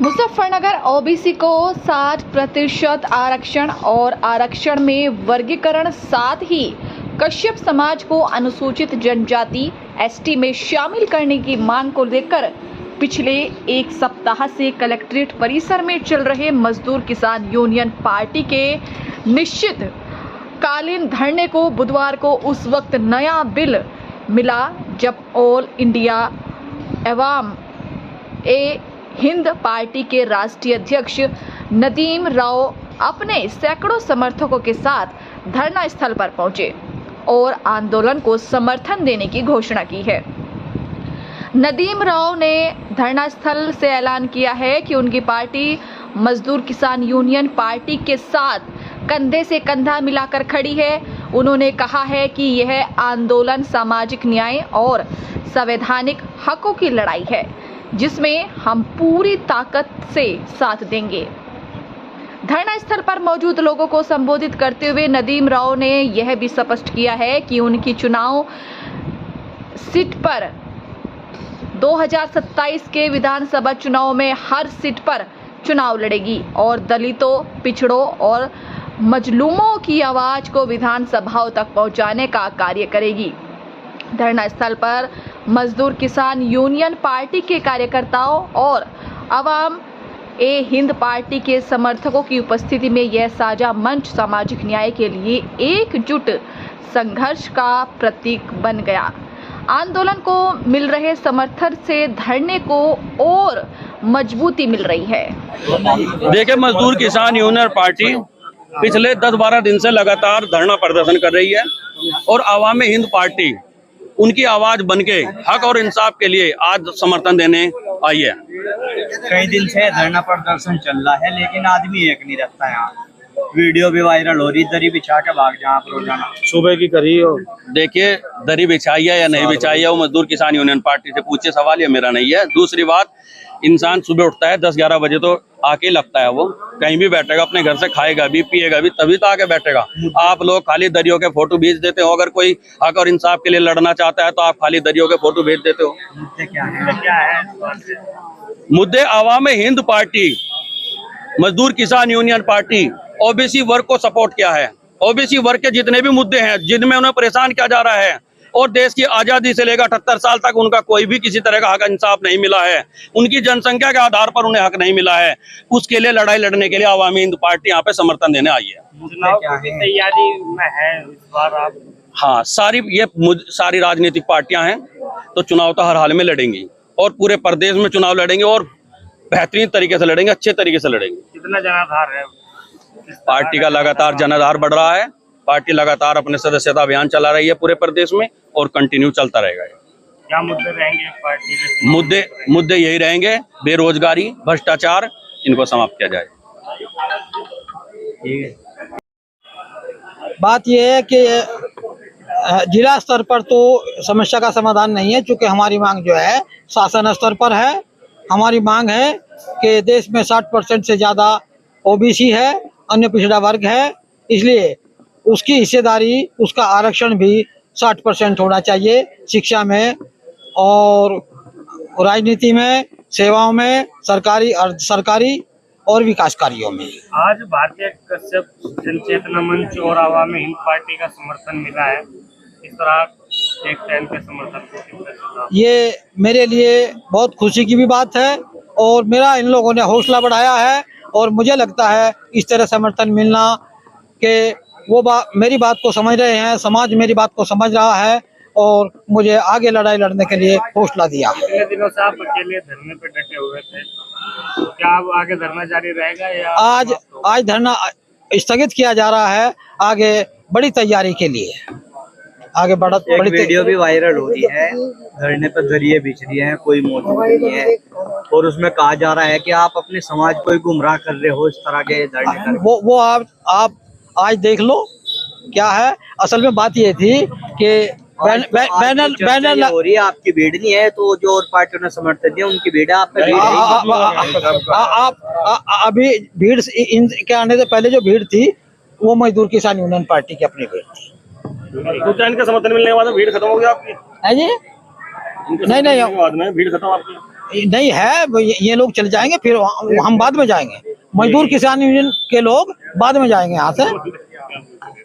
Muzaffarnagar OBC को 60% आरक्षण और आरक्षण में वर्गीकरण, साथ ही कश्यप समाज को अनुसूचित जनजाति एसटी में शामिल करने की मांग को लेकर पिछले एक सप्ताह से कलेक्ट्रेट परिसर में चल रहे मजदूर किसान यूनियन पार्टी के निश्चित कालीन धरने को बुधवार को उस वक्त नया बिल मिला जब ऑल इंडिया अवाम ए हिंद पार्टी के राष्ट्रीय अध्यक्ष नदीम राव अपने सैकड़ों समर्थकों के साथ धरना स्थल पर पहुंचे और आंदोलन को समर्थन देने की घोषणा की है। नदीम राव ने धरना स्थल से ऐलान किया है कि उनकी पार्टी मजदूर किसान यूनियन पार्टी के साथ कंधे से कंधा मिलाकर खड़ी है। उन्होंने कहा है कि यह आंदोलन सामाजिक न्याय और संवैधानिक हकों की लड़ाई है, जिसमें हम पूरी ताकत से साथ देंगे। धरना स्थल पर मौजूद लोगों को संबोधित करते हुए नदीम राव ने यह भी स्पष्ट किया है कि उनकी चुनाव सीट पर 2027 के विधानसभा चुनाव में हर सीट पर चुनाव लड़ेगी और दलितों, पिछड़ों और मजलूमों की आवाज को विधानसभाओं तक पहुंचाने का कार्य करेगी। धरना स्थल पर मजदूर किसान यूनियन पार्टी के कार्यकर्ताओं और अवाम ए हिंद पार्टी के समर्थकों की उपस्थिति में यह साझा मंच सामाजिक न्याय के लिए एकजुट संघर्ष का प्रतीक बन गया। आंदोलन को मिल रहे समर्थन से धरने को और मजबूती मिल रही है। देखिए, मजदूर किसान यूनियन पार्टी पिछले 10-12 दिन से लगातार धरना प्रदर्शन कर रही है और अवाम हिंद पार्टी उनकी आवाज बनके हक और इंसाफ के लिए आज समर्थन देने आई है। कई दिन से धरना प्रदर्शन चल रहा है, लेकिन आदमी एक नहीं रहता यहाँ। वीडियो भी वायरल हो रही, दरी बिछा के भाग जहाँ पर रोजाना सुबह की करी हो। देखिए, दरी बिछाई है या नहीं बिछाई है वो मजदूर किसान यूनियन पार्टी से पूछे, सवाल ये मेरा नहीं है। दूसरी बात, इंसान सुबह उठता है 10-11 बजे तो आके लगता है, वो कहीं भी बैठेगा, अपने घर से खाएगा भी पिएगा भी तभी तो आके बैठेगा। आप लोग खाली दरियों के फोटो भेज देते हो। अगर कोई हक और इंसाफ के लिए लड़ना चाहता है तो आप खाली दरियों के फोटो भेज देते हो। क्या है मुद्दे अवाम हिंद पार्टी, मजदूर किसान यूनियन पार्टी ओबीसी वर्ग को सपोर्ट किया है। ओबीसी वर्ग के जितने भी मुद्दे हैं जिनमें उन्हें परेशान किया जा रहा है और देश की आजादी से लेकर 78 साल तक उनका कोई भी किसी तरह का हक इंसाफ नहीं मिला है, उनकी जनसंख्या के आधार पर उन्हें हक नहीं मिला है, उसके लिए लड़ाई लड़ने के लिए अवामी हिंद पार्टी यहाँ पे समर्थन देने आई है। तैयारी में है इस बार आप? हाँ, सारी राजनीतिक पार्टियां हैं तो चुनाव तो हर हाल में लड़ेंगी और पूरे प्रदेश में चुनाव लड़ेंगे और बेहतरीन तरीके से लड़ेंगे, अच्छे तरीके से लड़ेंगे। कितना जनाधार है पार्टी का? लगातार जनाधार बढ़ रहा है। पार्टी लगातार अपने सदस्यता अभियान चला रही है पूरे प्रदेश में और कंटिन्यू चलता रहेगा। क्या मुद्दे रहेंगे पार्टी के? मुद्दे यही रहेंगे, बेरोजगारी, भ्रष्टाचार, इनको समाप्त किया जाए। बात यह है कि जिला स्तर पर तो समस्या का समाधान नहीं है, चूंकि हमारी मांग जो है शासन स्तर पर है। हमारी मांग है कि देश में 60% से ज़्यादा ओबीसी है, अन्य पिछड़ा वर्ग है, इसलिए उसकी हिस्सेदारी, उसका आरक्षण भी 60% होना चाहिए शिक्षा में और राजनीति में, सेवाओं में, सरकारी, अर्ध सरकारी और विकास कार्यों में। आज भारतीय कश्यप जनचेतना मंच और अवामी हिंद पार्टी का समर्थन मिला है, इस तरह एक टाइम के समर्थन, ये मेरे लिए बहुत खुशी की भी बात है और मेरा इन लोगों ने हौसला बढ़ाया है और मुझे लगता है इस तरह समर्थन मिलना कि वो मेरी बात को समझ रहे हैं, समाज मेरी बात को समझ रहा है और मुझे आगे लड़ाई लड़ने के लिए हौसला दिया। कितने दिनों से आप अकेले धरने पे डटे हुए थे, क्या अब आगे धरना जारी रहेगा या? आज धरना स्थगित किया जा रहा है, आगे बड़ी तैयारी के लिए आगे बड़ी वीडियो भी वायरल हो रही है, धरने पर दरिये बिछ रही है, कोई मौजूद नहीं है और उसमें कहा जा रहा है कि आप अपने समाज को ही गुमराह कर रहे हो इस तरह के धरने कर। वो आप आज देख लो क्या है। असल में बात ये थी कि बैनर हो रही है, आपकी भीड़ नहीं है तो जो और पार्टियों ने समर्थन दिया उनकी भीड़ है, आप पे भीड़ अभी भीड़ इनके आने से पहले जो भीड़ थी वो मजदूर किसान यूनियन पार्टी की अपनी भीड़ थी। तो क्या इनका समर्थन मिलने के बाद भीड़ खत्म हो गया आपकी? है जी? नहीं बाद में भीड़ खत्म आपकी? नहीं है, ये लोग चले जाएंगे, फिर हम बाद में जाएंगे। मजदूर किसान यूनियन के लोग बाद में जाएंगे यहाँ से।